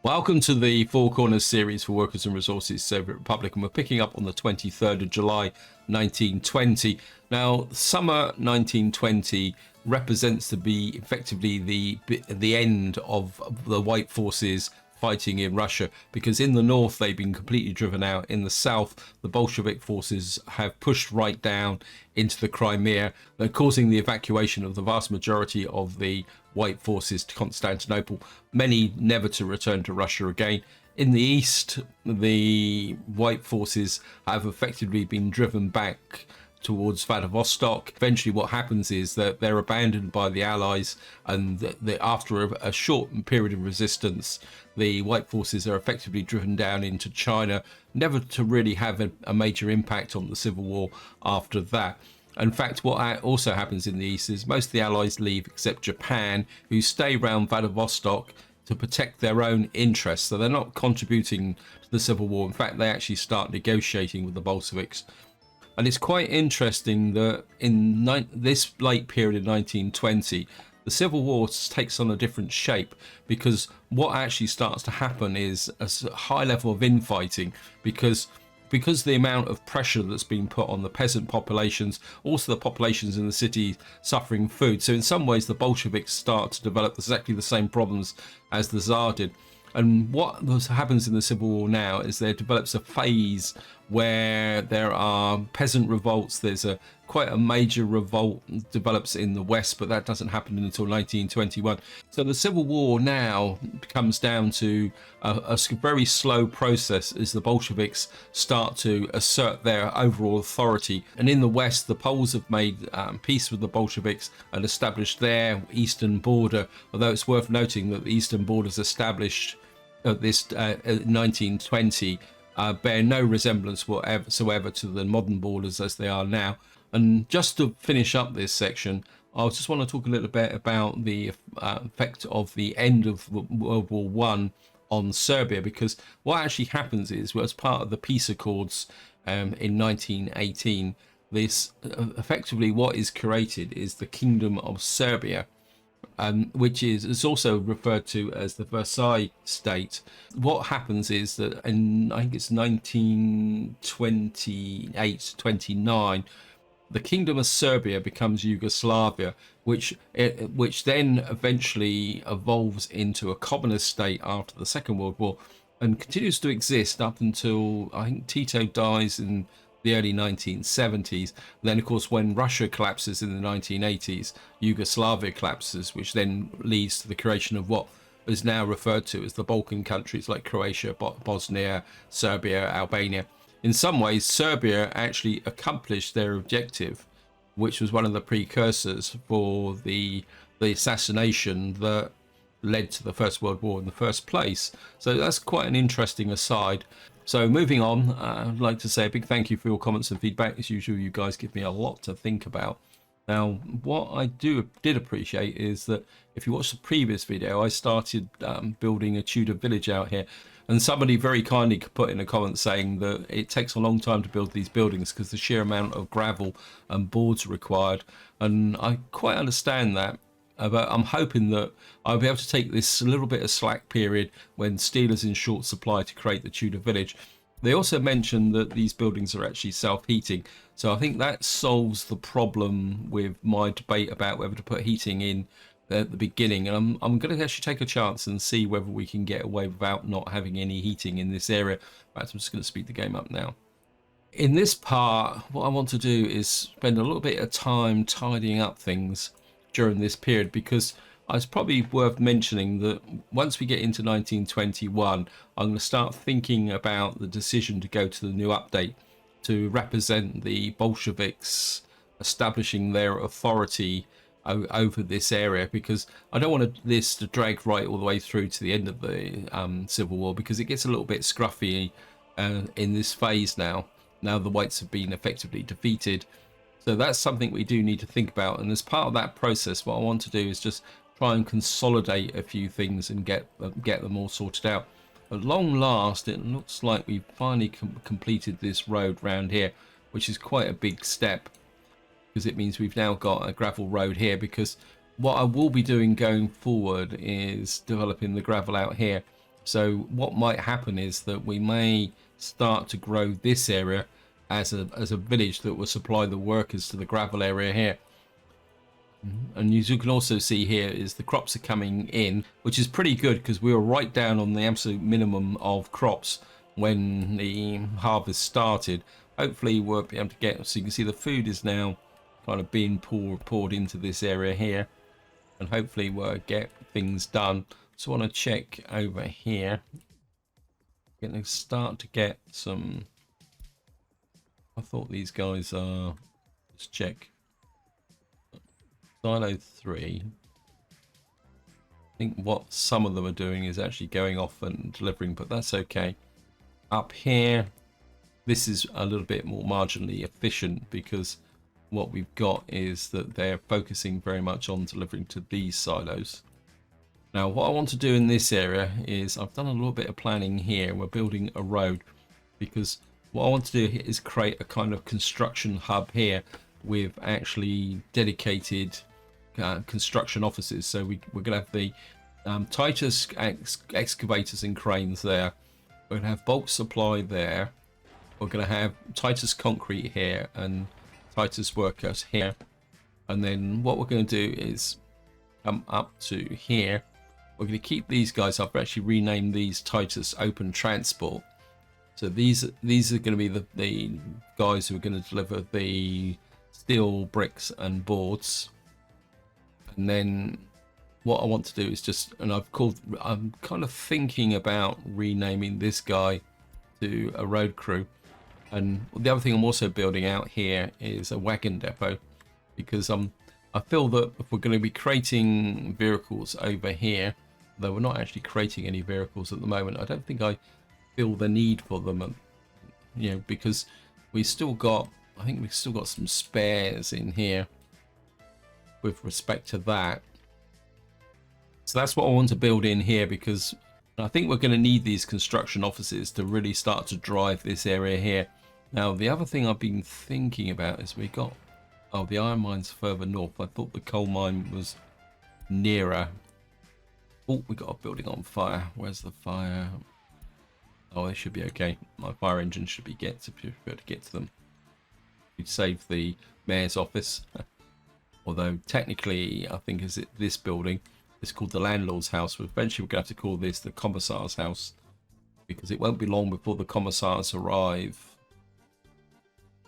Welcome to the Four Corners series for Workers and Resources Soviet Republic, and we're picking up on the 23rd of July 1920. Now, summer 1920 represents to be effectively the end of the White forces fighting in Russia, because in the north they've been completely driven out. In the south, the Bolshevik forces have pushed right down into the Crimea, causing the evacuation of the vast majority of the White forces to Constantinople, many never to return to Russia again. In the east, the White forces have effectively been driven back towards Vladivostok. Eventually what happens is that they're abandoned by the Allies, and after a short period of resistance, the White forces are effectively driven down into China, never to really have a major impact on the Civil War after that. In fact, what also happens in the east is most of the Allies leave except Japan, who stay around Vladivostok to protect their own interests. So they're not contributing to the Civil War. In fact, they actually start negotiating with the Bolsheviks. And it's quite interesting that in this late period of 1920, the Civil War takes on a different shape, because what actually starts to happen is a high level of infighting, because the amount of pressure that's been put on the peasant populations, also the populations in the city suffering food. So in some ways, the Bolsheviks start to develop exactly the same problems as the Tsar did. And what happens in the Civil War now is there develops a phase where there are peasant revolts. There's quite a major revolt develops in the West, but that doesn't happen until 1921. So the Civil War now comes down to a very slow process as the Bolsheviks start to assert their overall authority. And in the West, the Poles have made peace with the Bolsheviks and established their eastern border, although it's worth noting that the eastern border is established at this 1920 bear no resemblance whatsoever to the modern borders as they are now. And just to finish up this section, I just want to talk a little bit about the effect of the end of World War One on Serbia, because what actually happens is, as part of the peace accords in 1918, this effectively what is created is the Kingdom of Serbia, which is also referred to as the Versailles state. What happens is that in, I think it's 1928-29, the Kingdom of Serbia becomes Yugoslavia, which then eventually evolves into a communist state after the Second World War, and continues to exist up until, I think, Tito dies in the early 1970s. Then, of course, when Russia collapses in the 1980s, Yugoslavia collapses, which then leads to the creation of what is now referred to as the Balkan countries like Croatia, Bosnia, Serbia, Albania. In some ways, Serbia actually accomplished their objective, which was one of the precursors for the assassination that led to the First World War in the first place. So that's quite an interesting aside. So moving on, I'd like to say a big thank you for your comments and feedback. As usual, you guys give me a lot to think about. Now, what I did appreciate is that if you watch the previous video, I started building a Tudor village out here, and somebody very kindly put in a comment saying that it takes a long time to build these buildings because the sheer amount of gravel and boards required, and I quite understand that. But I'm hoping that I'll be able to take this little bit of slack period when steel is in short supply to create the Tudor village. They also mentioned that these buildings are actually self-heating, so I think that solves the problem with my debate about whether to put heating in at the beginning. And I'm going to actually take a chance and see whether we can get away without not having any heating in this area. In fact, I'm just going to speed the game up now. In this part, what I want to do is spend a little bit of time tidying up things during this period, because it's probably worth mentioning that once we get into 1921, I'm going to start thinking about the decision to go to the new update to represent the Bolsheviks establishing their authority over this area, because I don't want this to drag right all the way through to the end of the Civil War, because it gets a little bit scruffy in this phase now the Whites have been effectively defeated. So that's something we do need to think about, and as part of that process, what I want to do is just try and consolidate a few things and get them all sorted out. At long last, it looks like we've finally completed this road round here, which is quite a big step, because it means we've now got a gravel road here. Because what I will be doing going forward is developing the gravel out here So what might happen is that we may start to grow this area as a village that will supply the workers to the gravel area here. And as you can also see here is the crops are coming in, which is pretty good because we were right down on the absolute minimum of crops when the harvest started. Hopefully we'll be able to get, so you can see the food is now kind of being poured into this area here, and hopefully we'll get things done. So I want to check over here. Going to start to get some. I thought these guys are. Let's check. Silo 3. I think what some of them are doing is actually going off and delivering, but that's okay. Up here, this is a little bit more marginally efficient because what we've got is that they're focusing very much on delivering to these silos. Now what I want to do in this area is I've done a little bit of planning here. We're building a road because what I want to do here is create a kind of construction hub here with actually dedicated construction offices. So we're going to have the Titus excavators and cranes there. We're going to have bulk supply there. We're going to have Titus concrete here and Titus workers here. And then what we're going to do is come up to here. We're going to keep these guys up. We're actually rename these Titus open transport. So these are going to be the guys who are going to deliver the steel, bricks and boards. And then what I want to do is just, and I'm kind of thinking about renaming this guy to a road crew. And the other thing I'm also building out here is a wagon depot, because I feel that if we're going to be creating vehicles over here, though we're not actually creating any vehicles at the moment, I don't think I feel the need for them, you know, because I think we've still got some spares in here with respect to that. So that's what I want to build in here, because I think we're going to need these construction offices to really start to drive this area here. Now the other thing I've been thinking about is the iron mine's further north. I thought the coal mine was nearer. Oh, we got a building on fire. Where's the fire? Oh, they should be okay. My fire engine should be able to get to them. We'd save the mayor's office. Although technically, I think this building is called the landlord's house. But eventually we're going to have to call this the commissar's house, because it won't be long before the commissars arrive.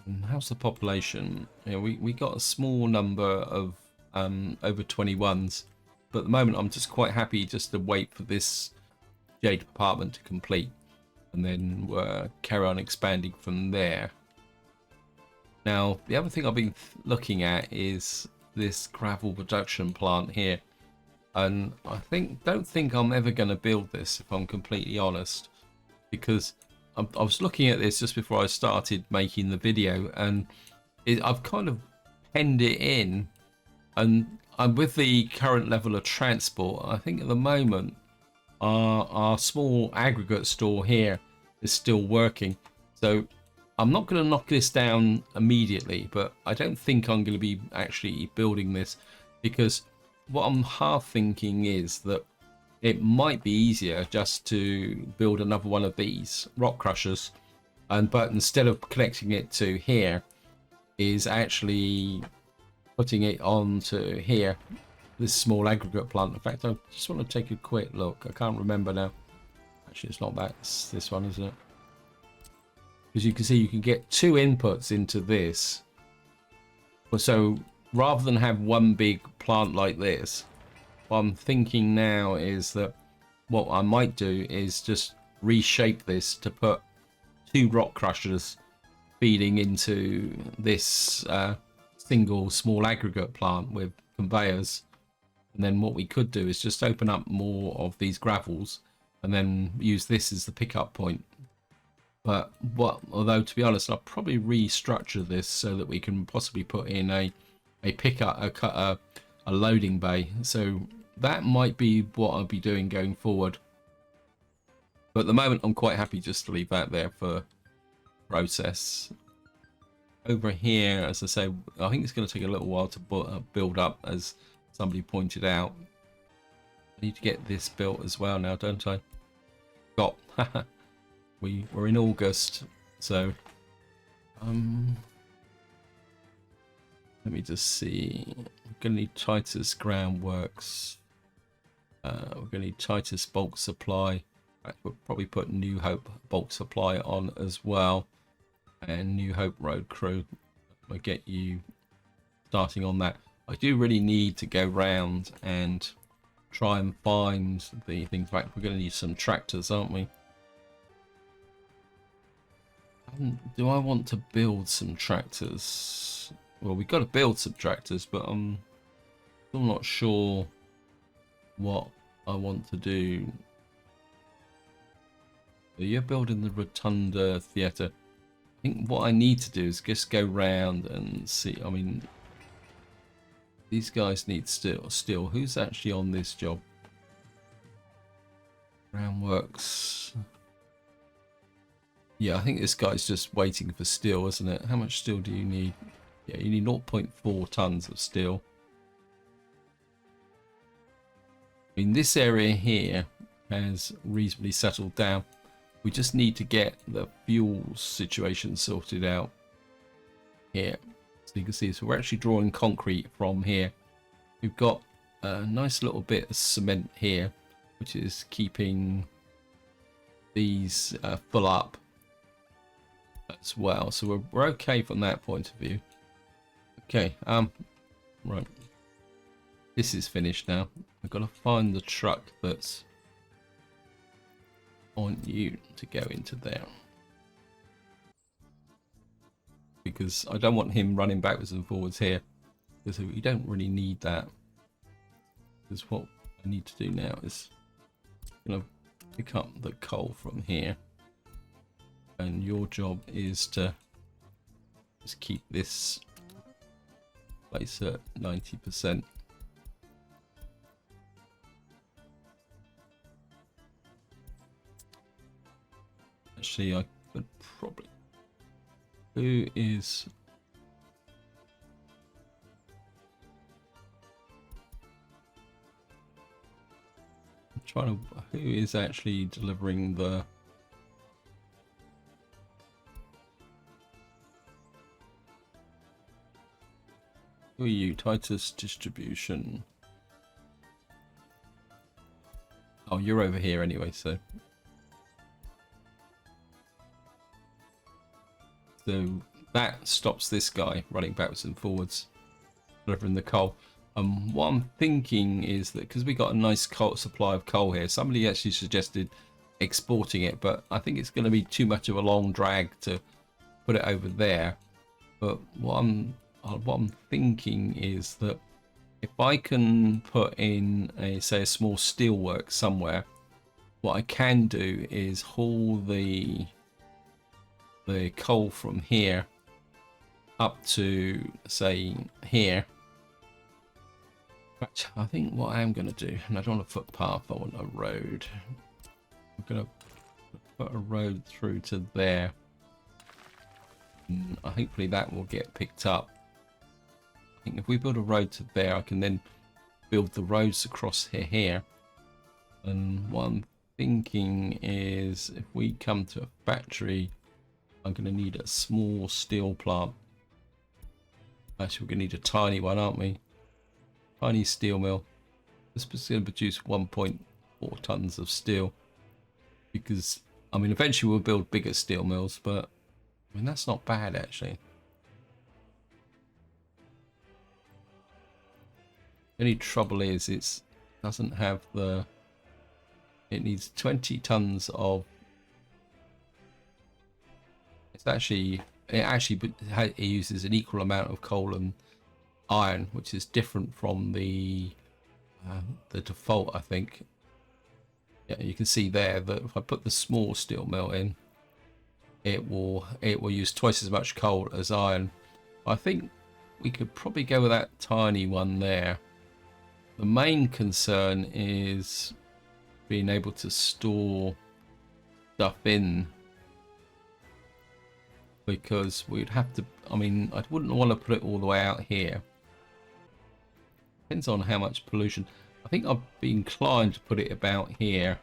And how's the population? Yeah, we got a small number of over 21s. But at the moment, I'm just quite happy just to wait for this Jade department to complete, and then we'll carry on expanding from there. Now, the other thing I've been looking at is this gravel production plant here, and I don't think I'm ever going to build this, if I'm completely honest, because I was looking at this just before I started making the video, and I've kind of penned it in, and with the current level of transport, I think at the moment our small aggregate store here is still working. So I'm not going to knock this down immediately, but I don't think I'm going to be actually building this, because what I'm half thinking is that it might be easier just to build another one of these rock crushers, but instead of connecting it to here, is actually putting it onto here, this small aggregate plant. In fact, I just want to take a quick look. I can't remember now. Actually, it's not that. It's this one, isn't it? Because you can see you can get 2 inputs into this. So rather than have one big plant like this, what I'm thinking now is that what I might do is just reshape this to put 2 rock crushers feeding into this single small aggregate plant with conveyors. And then what we could do is just open up more of these gravels and then use this as the pickup point. But although to be honest, I'll probably restructure this so that we can possibly put in a pickup, a loading bay. So that might be what I'll be doing going forward. But at the moment, I'm quite happy just to leave that there for process. Over here, as I say, I think it's going to take a little while to build up, as somebody pointed out. I need to get this built as well now, don't I? got. We're in August, so let me just see. We're gonna need Titus groundworks. We're gonna need Titus bulk supply. We'll probably put New Hope bulk supply on as well, and New Hope road crew. We'll get you starting on that. I do really need to go round and try and find the things back. We're going to need some tractors, aren't we? Do I want to build some tractors? Well, we've got to build some tractors, but I'm still not sure what I want to do. So you're building the Rotunda Theatre. I think what I need to do is just go round and see. I mean, these guys need steel. Who's actually on this job? Groundworks. Yeah, I think this guy's just waiting for steel, isn't it? How much steel do you need? Yeah, you need 0.4 tons of steel. I mean, this area here has reasonably settled down. We just need to get the fuel situation sorted out here. So you can see, so we're actually drawing concrete from here. We've got a nice little bit of cement here, which is keeping these full up as well. So we're okay from that point of view. Okay, right. This is finished now. I've got to find the truck that's on you to go into there, because I don't want him running backwards and forwards here, because we don't really need that. Because what I need to do now is gonna pick up the coal from here, and your job is to just keep this place at 90%. Actually, I could probably. Who is? I'm trying to. Who is actually delivering the? Who are you? Titus distribution. Oh, you're over here anyway, so. So that stops this guy running backwards and forwards, delivering the coal. What I'm thinking is that because we got a nice coal supply of coal here, somebody actually suggested exporting it, but I think it's going to be too much of a long drag to put it over there. But what I'm thinking is that if I can put in a small steelworks somewhere, what I can do is haul the coal from here up to say here. But I think what I am going to do, and I don't want a footpath, I want a road. I'm going to put a road through to there, and hopefully that will get picked up. I think if we build a road to there, I can then build the roads across here. And what I'm thinking is if we come to a factory, I'm going to need a small steel plant. Actually, we're going to need a tiny one, aren't we? Tiny steel mill. This is going to produce 1.4 tons of steel. Because, I mean, eventually we'll build bigger steel mills, but I mean, that's not bad, actually. The only trouble is it doesn't have the... It needs 20 tons of... It uses an equal amount of coal and iron, which is different from the default, I think. Yeah, you can see there that if I put the small steel mill in, it will use twice as much coal as iron. I think we could probably go with that tiny one there. The main concern is being able to store stuff in, because we'd have to, I mean, I wouldn't want to put it all the way out here. Depends on how much pollution. I think I'd be inclined to put it about here.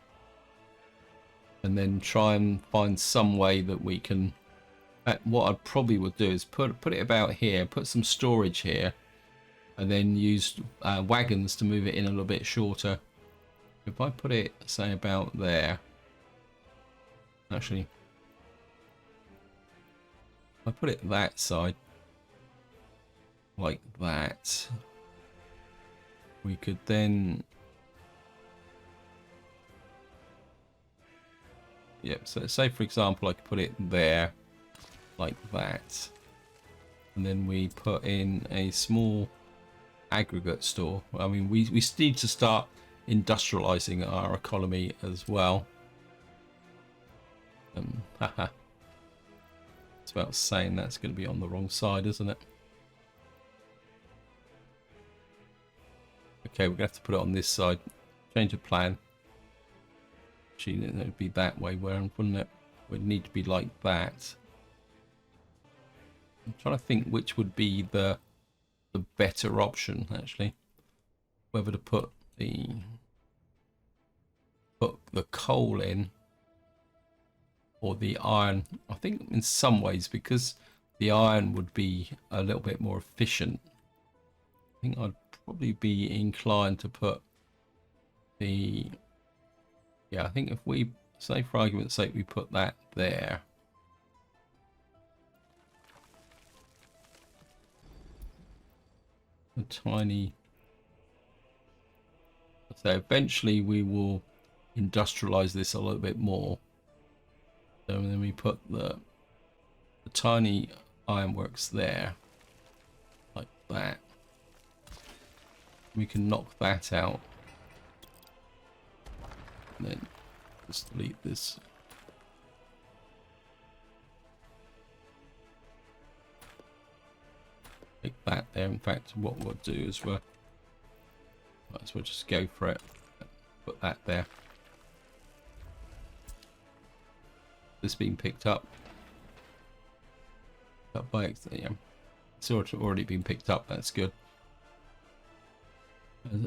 and then try and find some way that we can. What I probably would do is put it about here, put some storage here, and then use wagons to move it in a little bit shorter. If I put it, say, about there, actually, if I put it that side, like that, we could then, yep, so say for example I could put it there, like that, and then we put in a small aggregate store. I mean, we need to start industrializing our economy as well. Haha. It's about saying that's going to be on the wrong side, isn't it? Okay, we're going to have to put it on this side. Change of plan. Actually, it would be that way, wouldn't it? It would need to be like that. I'm trying to think which would be the better option, actually. Whether to put the coal in or the iron. I think in some ways, because the iron would be a little bit more efficient, I think I'd probably be inclined to put the, yeah, I think if we, say for argument's sake, we put that there. A tiny, so eventually we will industrialize this a little bit more. So then we put the tiny ironworks there, like that. We can knock that out. And then just delete this. Take that there. In fact, what we'll do is we'll just go for it. Put that there. This being picked up. By yeah, it's already been picked up. That's good.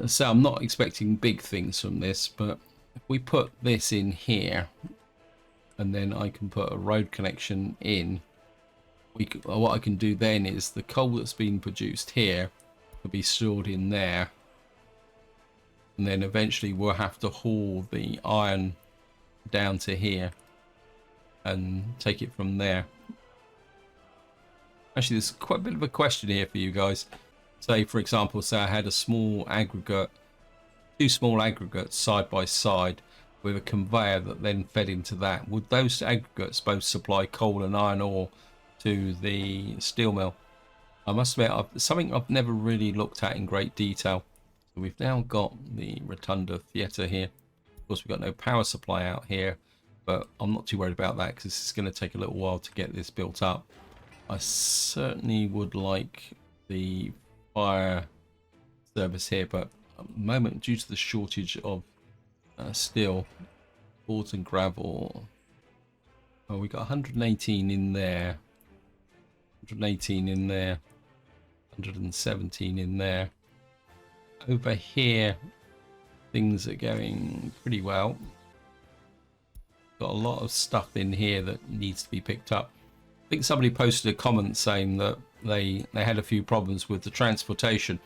So I'm not expecting big things from this, but if we put this in here, and then I can put a road connection in, what I can do then is the coal that's been produced here will be stored in there, and then eventually we'll have to haul the iron down to here and take it from there. Actually, there's quite a bit of a question here for you guys. Say, for example, say I had a small aggregate, two small aggregates side by side with a conveyor that then fed into that. Would those aggregates both supply coal and iron ore to the steel mill? I must admit, something I've never really looked at in great detail. So we've now got the Rotunda Theatre here. Of course, we've got no power supply out here, but I'm not too worried about that because it's going to take a little while to get this built up. I certainly would like the fire service here, but at the moment, due to the shortage of steel, boards and gravel, well, we got 118 in there, 118 in there, 117 in there. Over here, things are going pretty well. Got a lot of stuff in here that needs to be picked up. I think somebody posted a comment saying that they had a few problems with the transportation,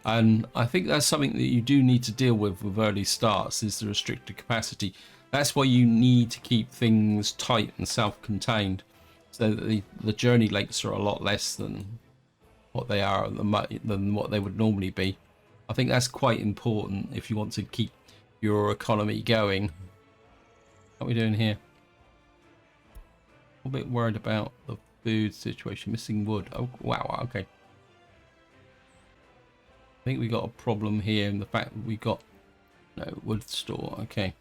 and I think that's something that you do need to deal with early starts, is the restricted capacity. That's why you need to keep things tight and self-contained, so that the journey lengths are a lot less than what they are than what they would normally be. I think that's quite important if you want to keep your economy going. What are we doing here? A bit worried about the food situation. Missing wood. Oh wow, okay. I think we got a problem here in the fact that we got no wood store. Okay.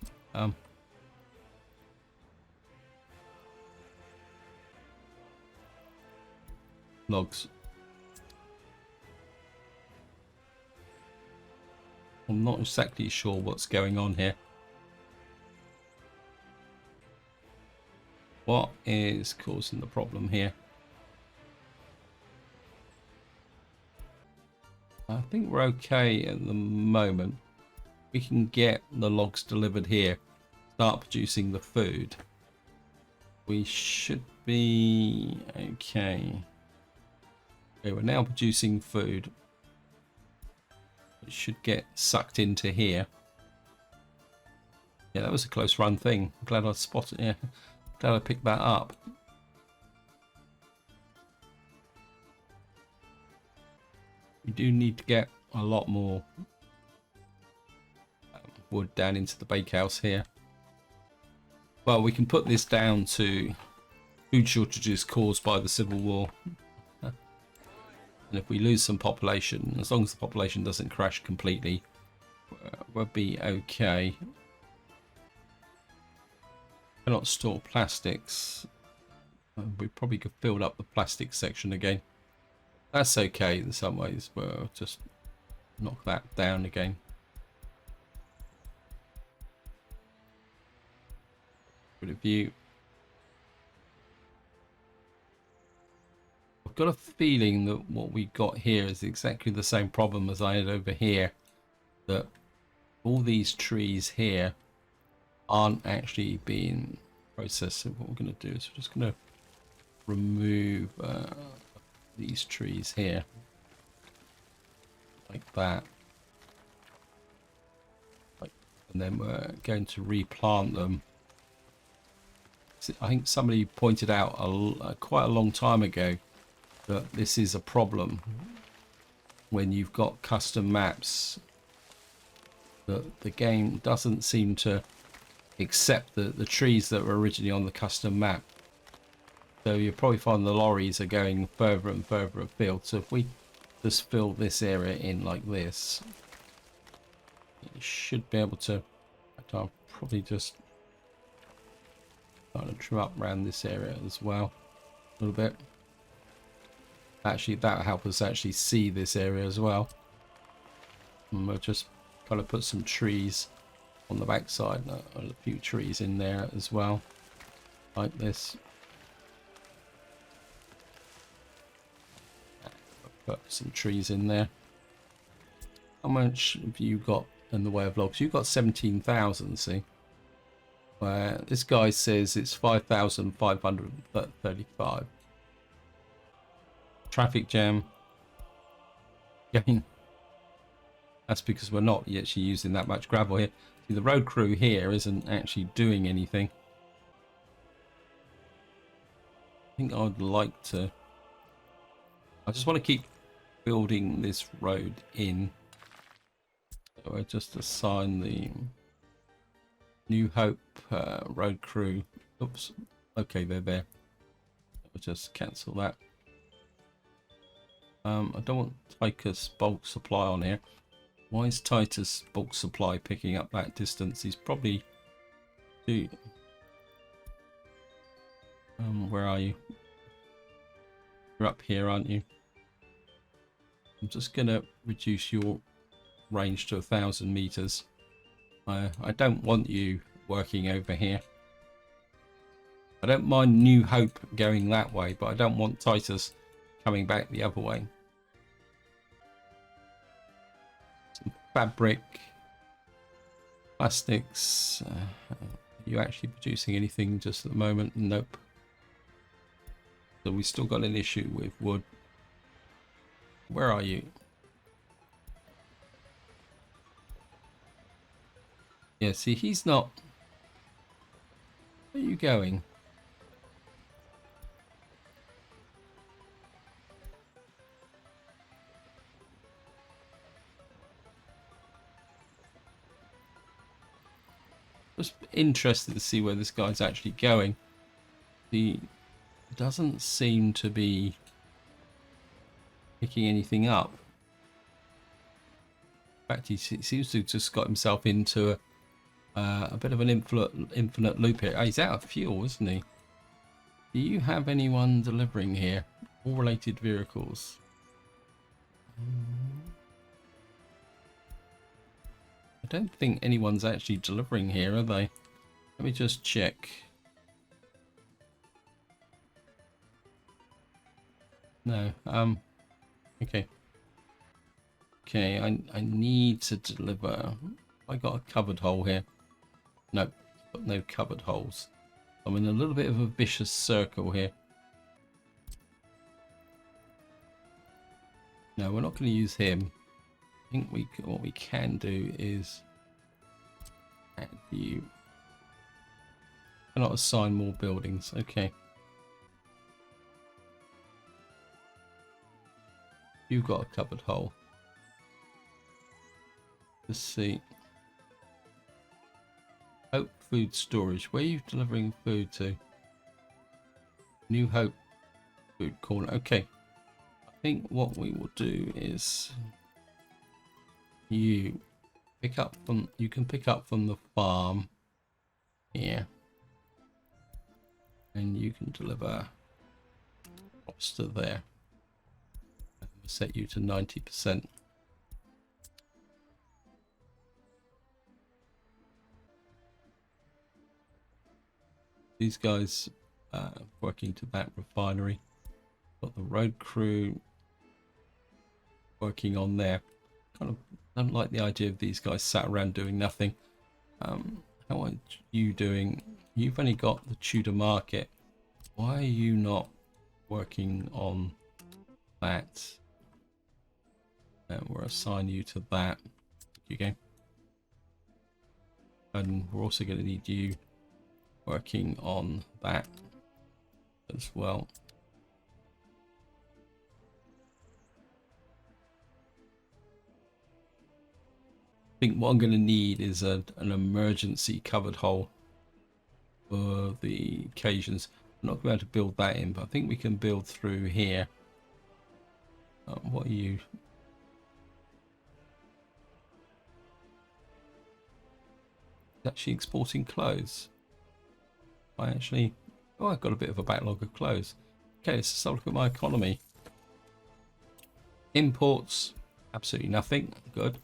Logs. I'm not exactly sure what's going on here. What is causing the problem here? I think we're okay at the moment. We can get the logs delivered here. start producing the food, we should be okay. Okay, we're now producing food. It should get sucked into here. Yeah, that was a close run thing. I'm glad I spotted it. Yeah, glad I picked that up. We do need to get a lot more wood down into the bakehouse here. Well, we can put this down to food shortages caused by the Civil War. And if we lose some population, as long as the population doesn't crash completely, we'll be okay. Cannot store plastics. We probably could build up the plastic section again. That's okay in some ways. We'll just knock that down again. Bit of view. I've got a feeling that what we got here is exactly the same problem as I had over here. That all these trees here aren't actually being processed. So what we're going to do is we're just going to remove these trees here like that, and then we're going to replant them. I think somebody pointed out quite a long time ago that this is a problem when you've got custom maps, that the game doesn't seem to accept the trees that were originally on the custom map. So you'll probably find the lorries are going further and further afield. So if we just fill this area in like this, you should be able to. I'll probably just kind of trim up around this area as well a little bit. Actually, that'll help us actually see this area as well. And we'll just kind of put some trees on the back side, a few trees in there as well, like this. Put some trees in there. How much have you got in the way of logs? You've got 17,000, see? Where this guy says it's 5,535. Traffic jam. Again, that's because we're not actually using that much gravel here. See, the road crew here isn't actually doing anything. I think I'd like to. I just want to keep building this road in. So I just assign the New Hope road crew. Oops. Okay, they're there. I'll just cancel that. I don't want Titus bulk supply on here. Why is Titus bulk supply picking up that distance? He's probably where are you? You're up here, aren't you? I'm just gonna reduce your range to 1,000 meters. I don't want you working over here. I don't mind New Hope going that way, but I don't want Titus coming back the other way. Some fabric, plastics. Are you actually producing anything just at the moment? Nope. So we still got an issue with wood. Where are you? Yeah, see, he's not. Where are you going? Just interested to see where this guy's actually going. He doesn't seem to be picking anything up. In fact, he seems to have just got himself into a bit of an infinite loop here. Oh, he's out of fuel, isn't he? Do you have anyone delivering here? All related vehicles. I don't think anyone's actually delivering here, are they? Let me just check. No. Okay. Okay, I need to deliver. I got a covered hole here. Nope. Got no cupboard holes. I'm in a little bit of a vicious circle here. No, we're not going to use him. I think what we can do is add you. Cannot assign more buildings. Okay. You've got a cupboard hole. Let's see. Hope food storage. Where are you delivering food to? New Hope food corner. Okay. I think what we will do is you can pick up from the farm here. And you can deliver crops to there. And we'll set you to 90%. These guys working to that refinery. Got the road crew working on there. Kind of don't like the idea of these guys sat around doing nothing. How are you doing? You've only got the Tudor market. Why are you not working on that? And we'll assign you to that. You go. And we're also going to need you working on that as well. I think what I'm going to need is an emergency cupboard hole for the occasions. I'm not going to build that in, but I think we can build through here. What are you? Actually exporting clothes. I actually... Oh, I've got a bit of a backlog of clothes. Okay, let's have a look at my economy. Imports, absolutely nothing. Good.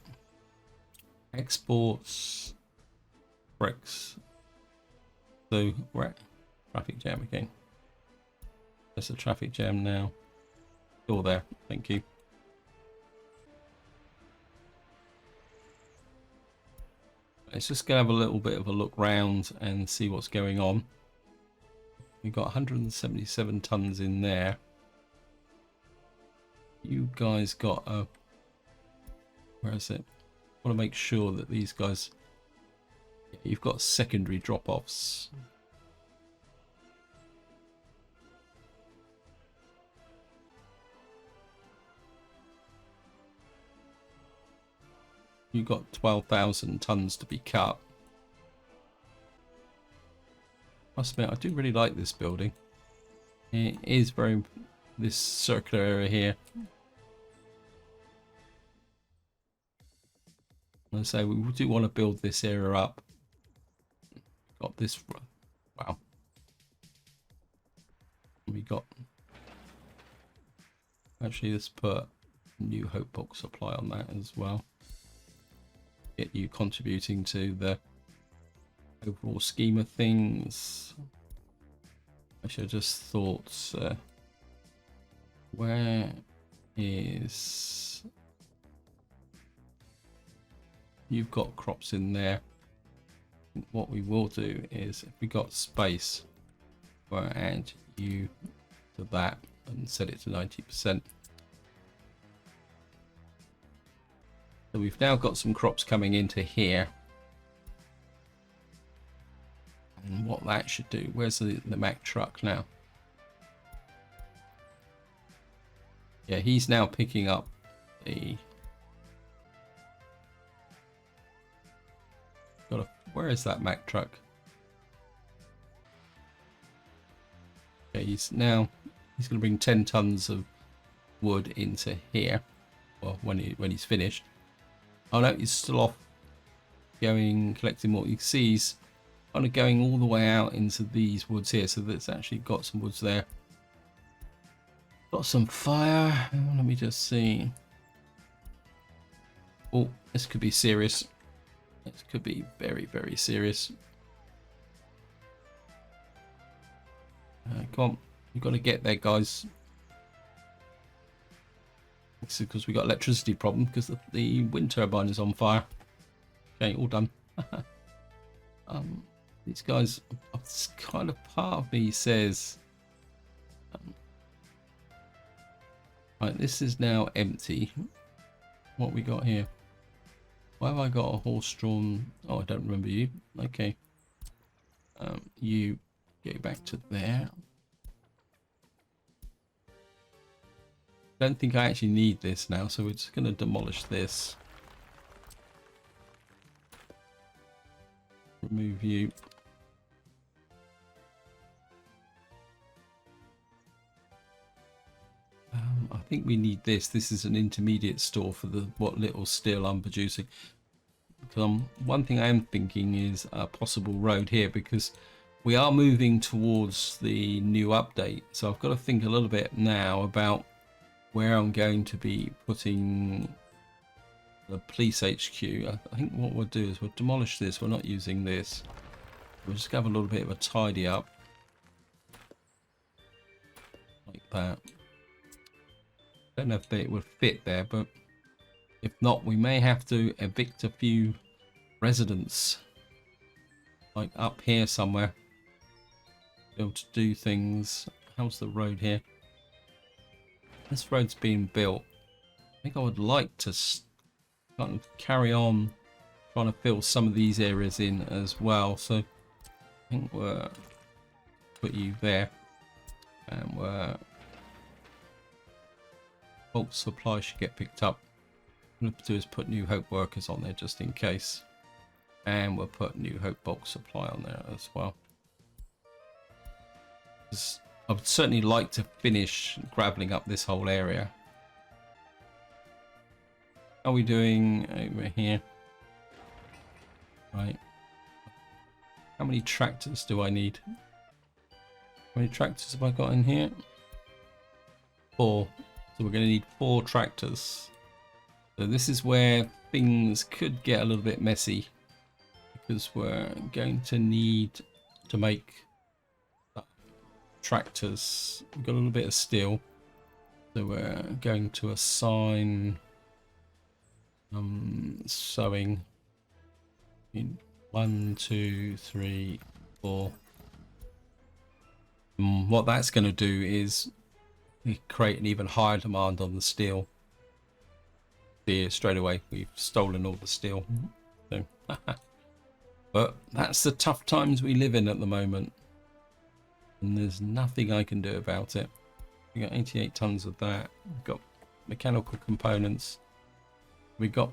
Exports, bricks. So we're at traffic jam again. There's a traffic jam now. Door there, thank you. Let's just go have a little bit of a look round and see what's going on. We've got 177 tons in there. You guys got a... Where is it? I want to make sure that these guys... Yeah, you've got secondary drop-offs. You've got 12,000 tons to be cut. Must admit, I do really like this building. It is very... This circular area here. And so we do want to build this area up. Got this. Wow. We got. Actually, let's put New Hope bulk supply on that as well. Get you contributing to the overall scheme of things. Actually, I just thought, where is... You've got crops in there. What we will do is, if we got space, we'll add you to that and set it to 90%. So we've now got some crops coming into here. And what that should do, where's the Mack truck now? Yeah, he's now picking up the... Where is that Mack truck? Okay, he's going to bring 10 tons of wood into here. Well, when he's finished. Oh no, he's still off collecting more. You can see he's kind of going all the way out into these woods here, so that's actually got some woods there. Got some fire. Let me just see. Oh, this could be serious. This could be very, very serious. Come on, you've got to get there, guys. This is because we got electricity problem because the wind turbine is on fire. Okay, all done. These guys, it's kind of part of me says, right, this is now empty. What we got here? Why have I got a horse-drawn? Oh, I don't remember you. Okay. You go back to there. Don't think I actually need this now, so we're just going to demolish this. Remove you. I think we need this. This is an intermediate store for the what little steel I'm producing. One thing I am thinking is a possible road here, because we are moving towards the new update. So I've got to think a little bit now about where I'm going to be putting the police HQ. I think what we'll do is we'll demolish this. We're not using this. We'll just have a little bit of a tidy up. Like that. Don't know if it would fit there, but if not, we may have to evict a few residents. Like up here somewhere. Be able to do things. How's the road here? This road's being built. I think I would like to kind of carry on trying to fill some of these areas in as well. So I think we'll put you there, and we're bulk supply should get picked up. What I'm going to do is put New Hope workers on there just in case, and we'll put New Hope bulk supply on there as well. I would certainly like to finish graveling up this whole area. How are we doing over here? Right. How many tractors do I need? How many tractors have I got in here? 4. So we're going to need 4 tractors. So this is where things could get a little bit messy, because we're going to need to make tractors. We've got a little bit of steel, so we're going to assign sewing in 1, 2, 3, 4. What that's going to do is create an even higher demand on the steel. Here straight away we've stolen all the steel. So but that's the tough times we live in at the moment, and there's nothing I can do about it. We got 88 tons of that. We've got mechanical components. We got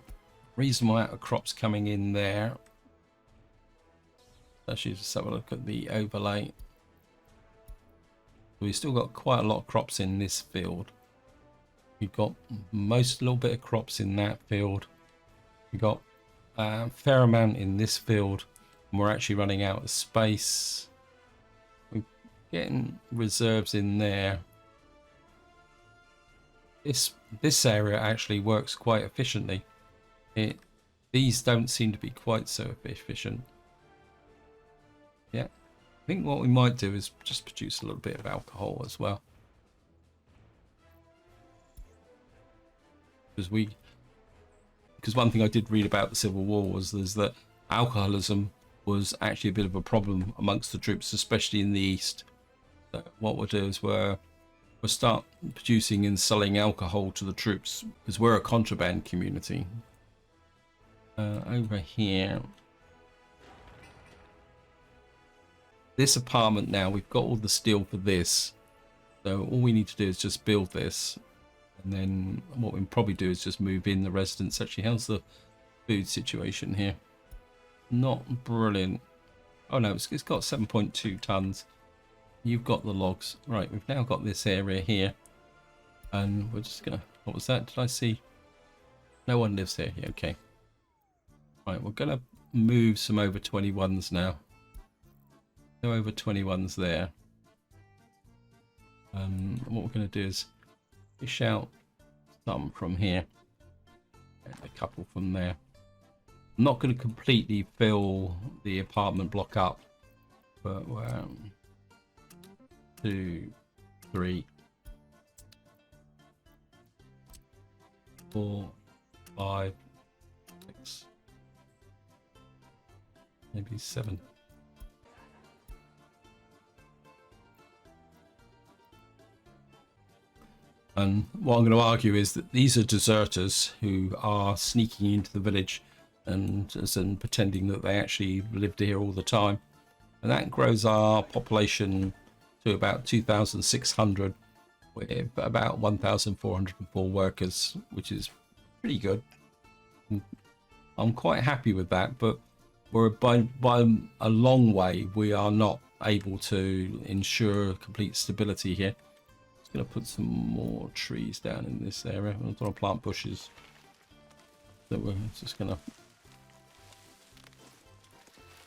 reasonable amount of crops coming in there. Actually, just have a look at the overlay. We've still got quite a lot of crops in this field. We've got most little bit of crops in that field. We've got a fair amount in this field, and we're actually running out of space. We're getting reserves in there. This area actually works quite efficiently. These don't seem to be quite so efficient. Yeah, I think what we might do is just produce a little bit of alcohol as well. Because one thing I did read about the Civil War was that alcoholism was actually a bit of a problem amongst the troops, especially in the east. So what we'll do is we'll start producing and selling alcohol to the troops, because we're a contraband community. Over here, this apartment now, we've got all the steel for this, so all we need to do is just build this, and then what we'll probably do is just move in the residents. Actually, how's the food situation here? Not brilliant. Oh no, it's got 7.2 tons. You've got the logs. Right, we've now got this area here, and we're just gonna, what was that? Did I see? No one lives here. Yeah, okay. Right, we're gonna move some over 21s now. No over 21s there. What we're going to do is fish out some from here and a couple from there. I'm not going to completely fill the apartment block up, but 2, 3, 4, 5, 6, maybe 7. And what I'm going to argue is that these are deserters who are sneaking into the village and pretending that they actually lived here all the time. And that grows our population to about 2,600 with about 1,404 workers, which is pretty good. I'm quite happy with that, but we're by a long way, we are not able to ensure complete stability here. Just going to put some more trees down in this area. I'm going to plant bushes. So we're just going to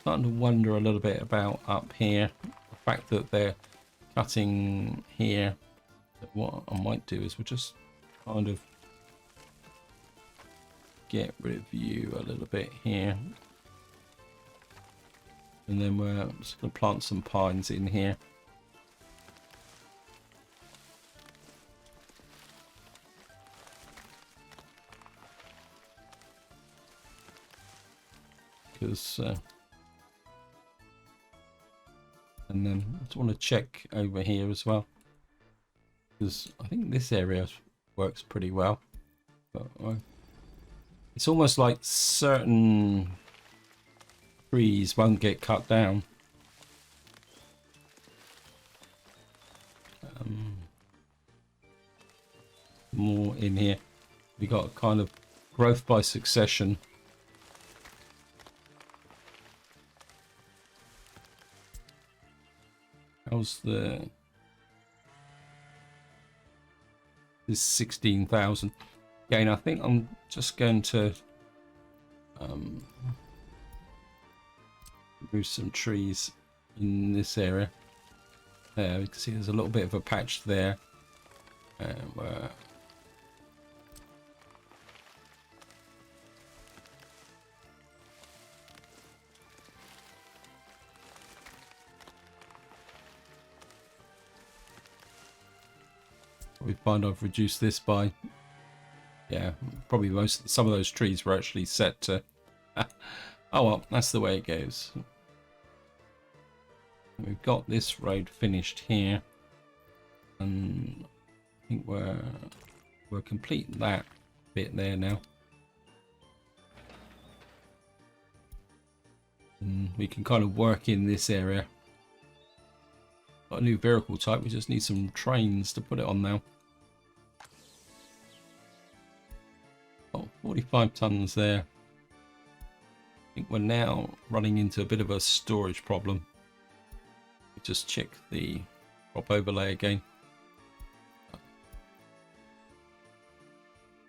starting to wonder a little bit about up here. The fact that they're cutting here. What I might do is we'll just kind of get rid of you a little bit here. And then we're just going to plant some pines in here. Because and then I just want to check over here as well, because I think this area works pretty well, but it's almost like certain trees won't get cut down. More in here, we got kind of growth by succession. How's the... This 16,000. Again, I think I'm just going to remove some trees in this area. There, you can see there's a little bit of a patch there. Where we find I've reduced this by, yeah, probably some of those trees were actually set to oh well, that's the way it goes. We've got this road finished here, and I think we're complete that bit there now, and we can kind of work in this area. Got a new vehicle type, we just need some trains to put it on now. Oh, 45 tons there. I think we're now running into a bit of a storage problem. Just check the crop overlay again.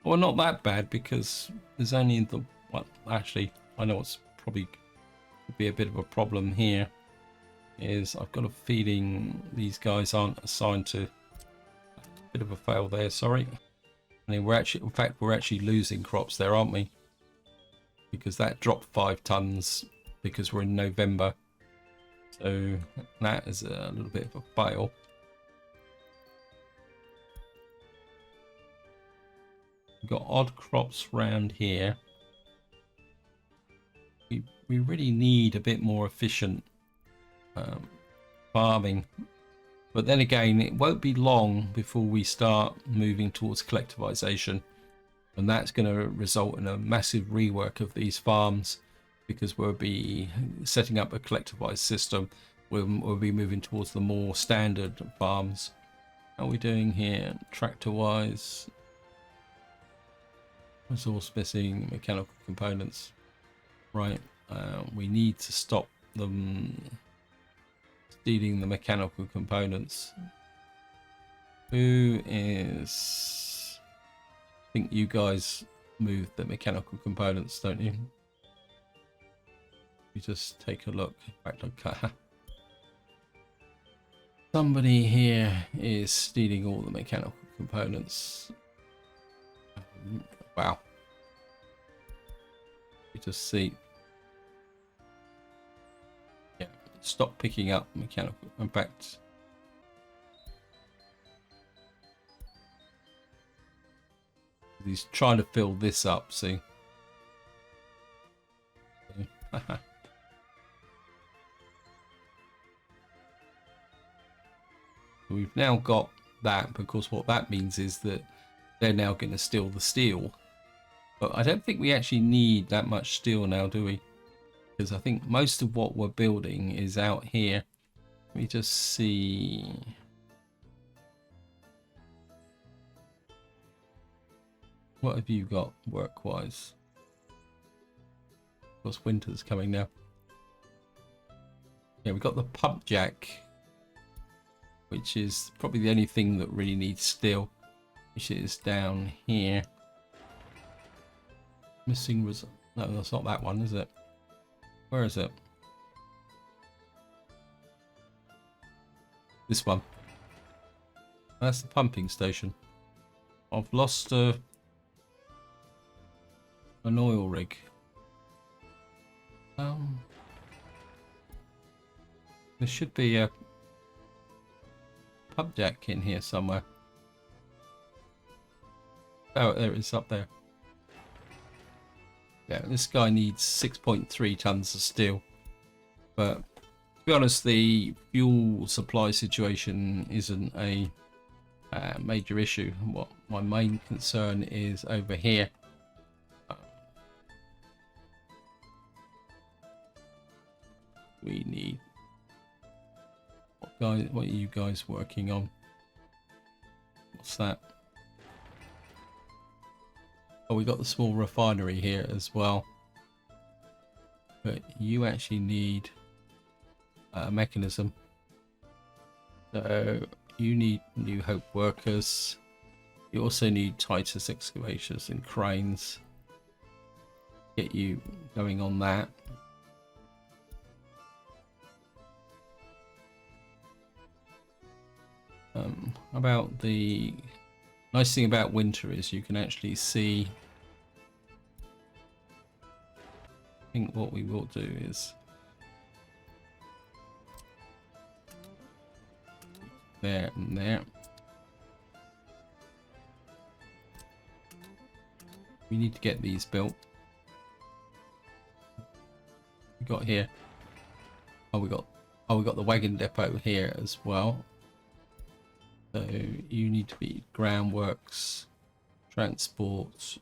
Well, not that bad, because there's only the... Well, actually, I know what's probably could be a bit of a problem here. Is I've got a feeling these guys aren't assigned to... A bit of a fail there, sorry. I mean, we're actually... In fact, we're actually losing crops there, aren't we? Because that dropped 5 tons because we're in November. So that is a little bit of a fail. We've got odd crops around here. We really need a bit more efficient farming. But then again, it won't be long before we start moving towards collectivization. And that's going to result in a massive rework of these farms, because we'll be setting up a collectivized system. We'll be moving towards the more standard farms. How are we doing here tractor wise? Resource missing, mechanical components. Right, we need to stop them stealing the mechanical components. Who is... I think you guys move the mechanical components, don't you? You just take a look. In fact, okay. Somebody here is stealing all the mechanical components. Wow. You just see. Yeah, stop picking up mechanical. In fact, he's trying to fill this up, see. We've now got that, because what that means is that they're now going to steal the steel. But I don't think we actually need that much steel now, do we? Because I think most of what we're building is out here. Let me just see. What have you got work-wise? Of course, winter's coming now. Yeah, we've got the pump jack, which is probably the only thing that really needs steel, which is down here. Missing was... No, that's not that one, is it? Where is it? This one. That's the pumping station. I've lost an oil rig. There should be a pump jack in here somewhere. Oh, there it is up there. Yeah, this guy needs 6.3 tons of steel. But to be honest, the fuel supply situation isn't a major issue. What my main concern is over here. We need... What are you guys working on? What's that? Oh, we got the small refinery here as well. But you actually need a mechanism. So you need New Hope workers. You also need Titus excavators and cranes. Get you going on that. About the nice thing about winter is you can actually see. I think what we will do is there and there. We need to get these built. We got here. Oh, we got the wagon depot here as well. So you need to be groundworks, transport,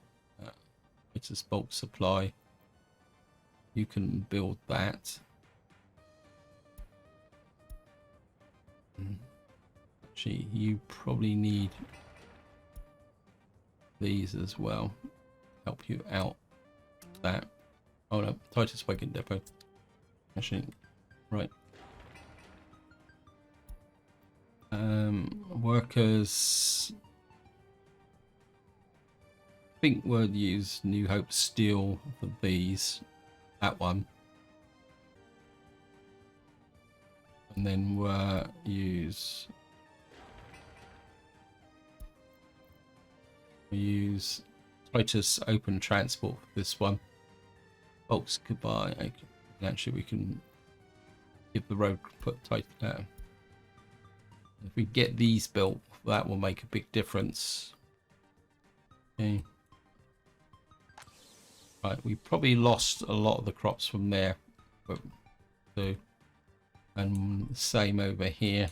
it's a bulk supply. You can build that. Actually, you probably need these as well. Help you out. That. Oh no, Titus wagon depot. Actually, right. Workers. I think we'll use New Hope steel for these. That one. And then we'll use Titus open transport for this one. Folks, goodbye. Okay. Actually, we can give the road put tight. If we get these built, that will make a big difference. Okay. Right, we probably lost a lot of the crops from there. But, so, and same over here.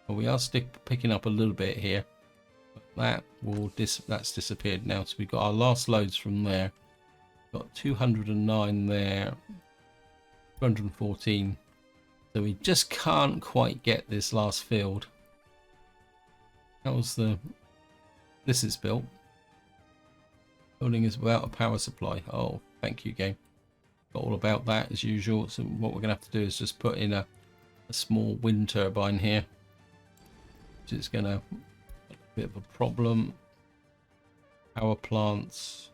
Well, we are picking up a little bit here. But that's disappeared now. So we've got our last loads from there. Got 209 there. 214. So we just can't quite get this last field. That was the... This is built. Building is without a power supply. Oh, thank you, game. Got all about that as usual. So what we're going to have to do is just put in a small wind turbine here. Which is going to... A bit of a problem. Power plants...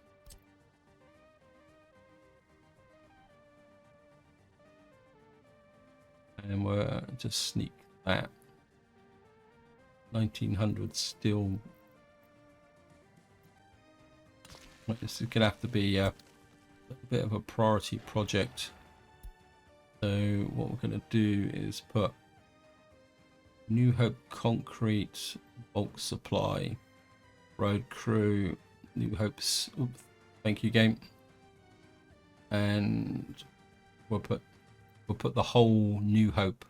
And we'll just sneak that. 1900 still. This is going to have to be a bit of a priority project. So what we're going to do is put New Hope concrete, bulk supply, road crew, New Hope's. Oops, thank you, game. And we'll put We'll put the whole New Hope.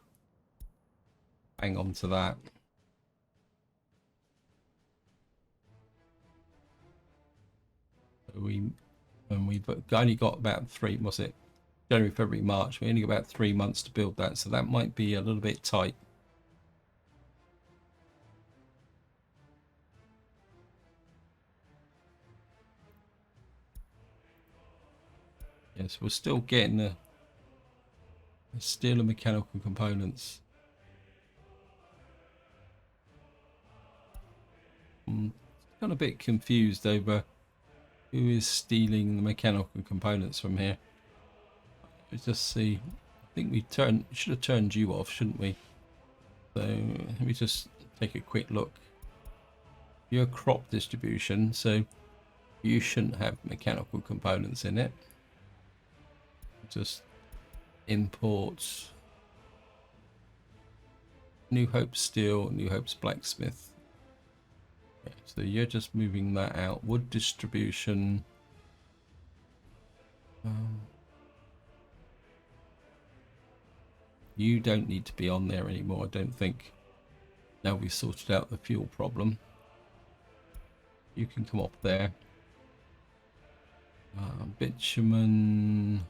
Hang on to that. We've only got about 3, was it? January, February, March. We only got about 3 months to build that, so that might be a little bit tight. Yes, we're still getting the steel and mechanical components. I'm kind of a bit confused over who is stealing the mechanical components from here. Let's just see. I think we should have turned you off, shouldn't we? So let me just take a quick look. Your crop distribution, so you shouldn't have mechanical components in it. Just import New Hope Steel, New Hope's blacksmith. Okay, so you're just moving that out. Wood distribution. You don't need to be on there anymore, I don't think. Now we've sorted out the fuel problem. You can come up there. Bitumen.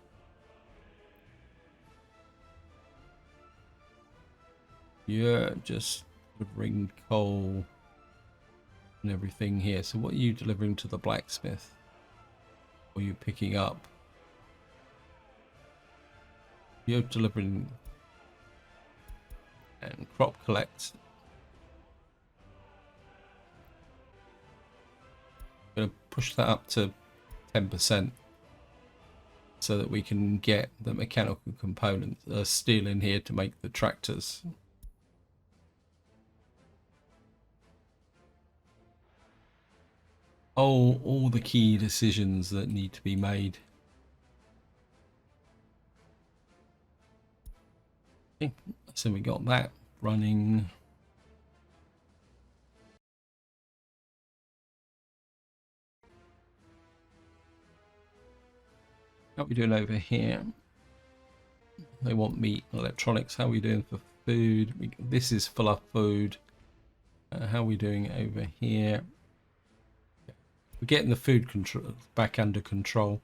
You're just delivering coal and everything here. So what are you delivering to the blacksmith? Or are you picking up? You're delivering and crop collect. I'm going to push that up to 10% so that we can get the mechanical components, steel in here to make the tractors. Oh, all the key decisions that need to be made. Okay, so we got that running. How are we doing over here? They want meat and electronics. How are we doing for food? This is full of food. How are we doing over here? We're getting the food control back under control.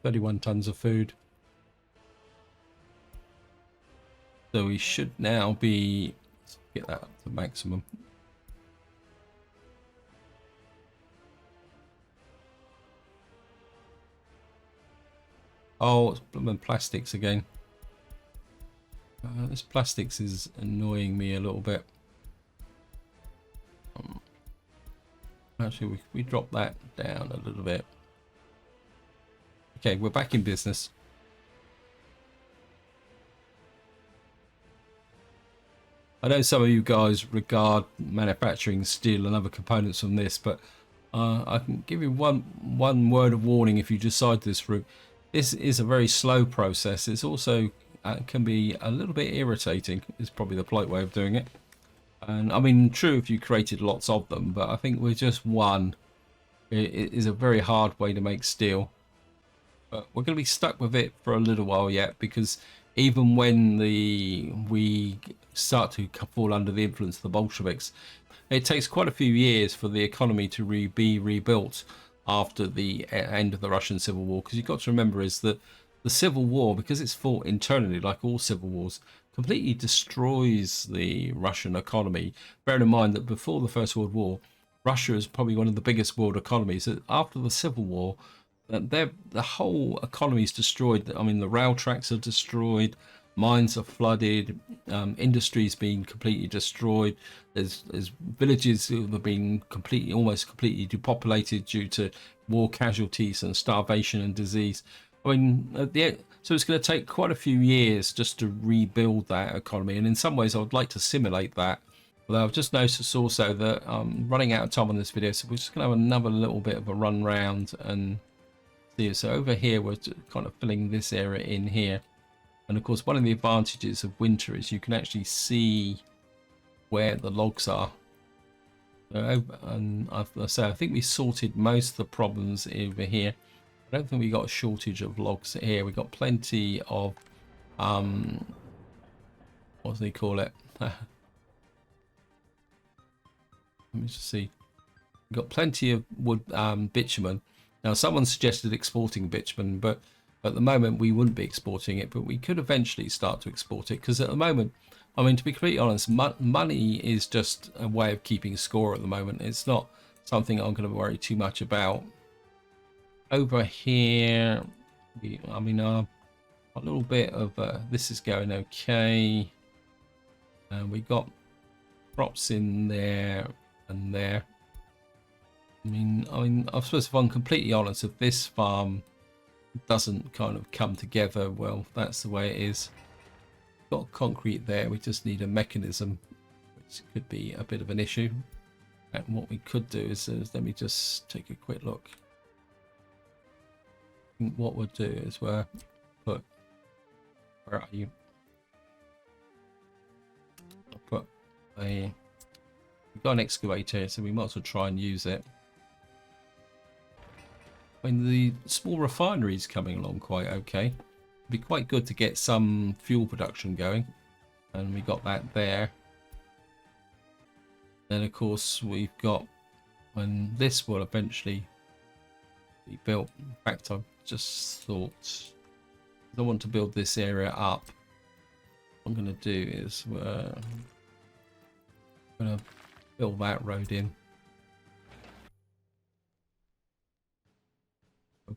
31 tons of food. So we should now be, let's get that up to maximum. Oh, it's plastics again. This plastics is annoying me a little bit. Actually, we drop that down a little bit. Okay, we're back in business. I know some of you guys regard manufacturing steel and other components from this, but I can give you one word of warning if you decide this route. This is a very slow process. It's also can be a little bit irritating, is probably the polite way of doing it. And I mean, true if you created lots of them, but I think with just one, it is a very hard way to make steel. But we're going to be stuck with it for a little while yet, because even when we start to fall under the influence of the Bolsheviks, it takes quite a few years for the economy to be rebuilt after the end of the Russian Civil War. Because you've got to remember is that the Civil War, because it's fought internally like all civil wars, completely destroys the Russian economy. Bearing in mind that before the First World War, Russia is probably one of the biggest world economies. After the Civil War, the whole economy is destroyed. I mean, the rail tracks are destroyed, mines are flooded, industries being completely destroyed. There's villages that have been almost completely depopulated due to war casualties and starvation and disease. I mean, so it's going to take quite a few years just to rebuild that economy. And in some ways, I would like to simulate that. Although I've just noticed also that I'm running out of time on this video, so we're just going to have another little bit of a run round and see. So over here, we're kind of filling this area in here. And of course, one of the advantages of winter is you can actually see where the logs are. And I think we sorted most of the problems over here. I don't think we got a shortage of logs here. We got plenty of what do they call it? Let me just see. We've got plenty of wood, bitumen. Now, someone suggested exporting bitumen, but at the moment we wouldn't be exporting it, but we could eventually start to export it, because at the moment, I mean, to be completely honest, money is just a way of keeping score at the moment. It's not something I'm going to worry too much about. Over here, I mean, a little bit of this is going okay. We got crops in there and there. I mean, I suppose if I'm completely honest, if this farm doesn't kind of come together, well, that's the way it is. Got concrete there, we just need a mechanism, which could be a bit of an issue. And what we could do is let me just take a quick look. I think what we'll do is we'll put, where are you? I'll put we've got an excavator, so we might as well try and use it. I mean, the small refinery is coming along quite okay. It'd be quite good to get some fuel production going, and we got that there. Then of course we've got, when this will eventually be built. In fact, I've just thought I want to build this area up. What I'm going to do is we're going to build that road in.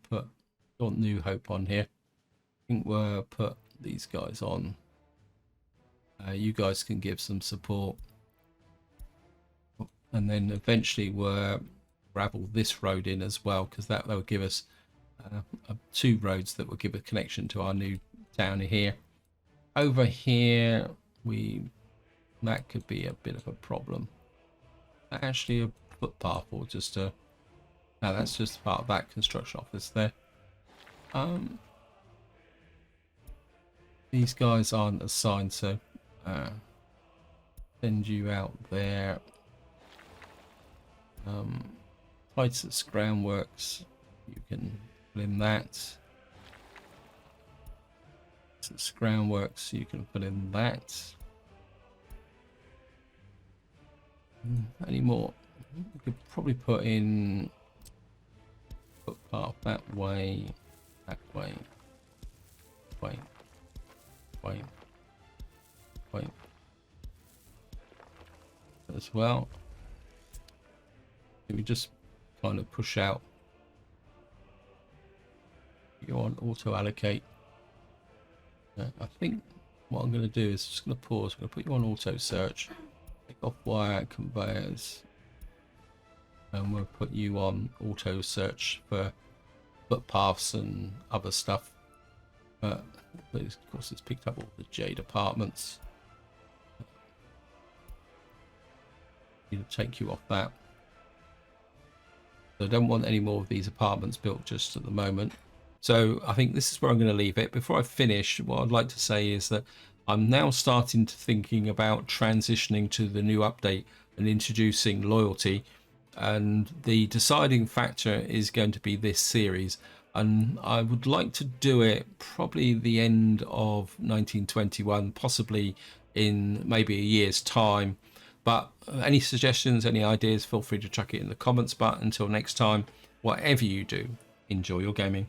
We'll put New Hope on here. I think we'll put these guys on. You guys can give some support, and then eventually we'll gravel this road in as well, because that will give us 2 roads that will give a connection to our new town here. Over here, that could be a bit of a problem. Actually, a footpath or just a. No, that's just part of that construction office there. These guys aren't assigned, so send you out there. Titus Groundworks, you can put in that. Titus Groundworks, you can put in that. Any more? We could probably put in footpath that way, way, as well. We just kind of push out. You're on auto allocate. I think what I'm going to do is just going to pause. I'm going to put you on auto search. Take off wire conveyors. And we'll put you on auto search for footpaths and other stuff. But of course it's picked up all the Jade apartments. Need to take you off that. So I don't want any more of these apartments built just at the moment. So I think this is where I'm going to leave it. Before I finish, what I'd like to say is that I'm now starting to thinking about transitioning to the new update and introducing loyalty. And the deciding factor is going to be this series, and I would like to do it probably the end of 1921, possibly in maybe a year's time. But any suggestions, any ideas, feel free to chuck it in the comments. But until next time, whatever you do, enjoy your gaming.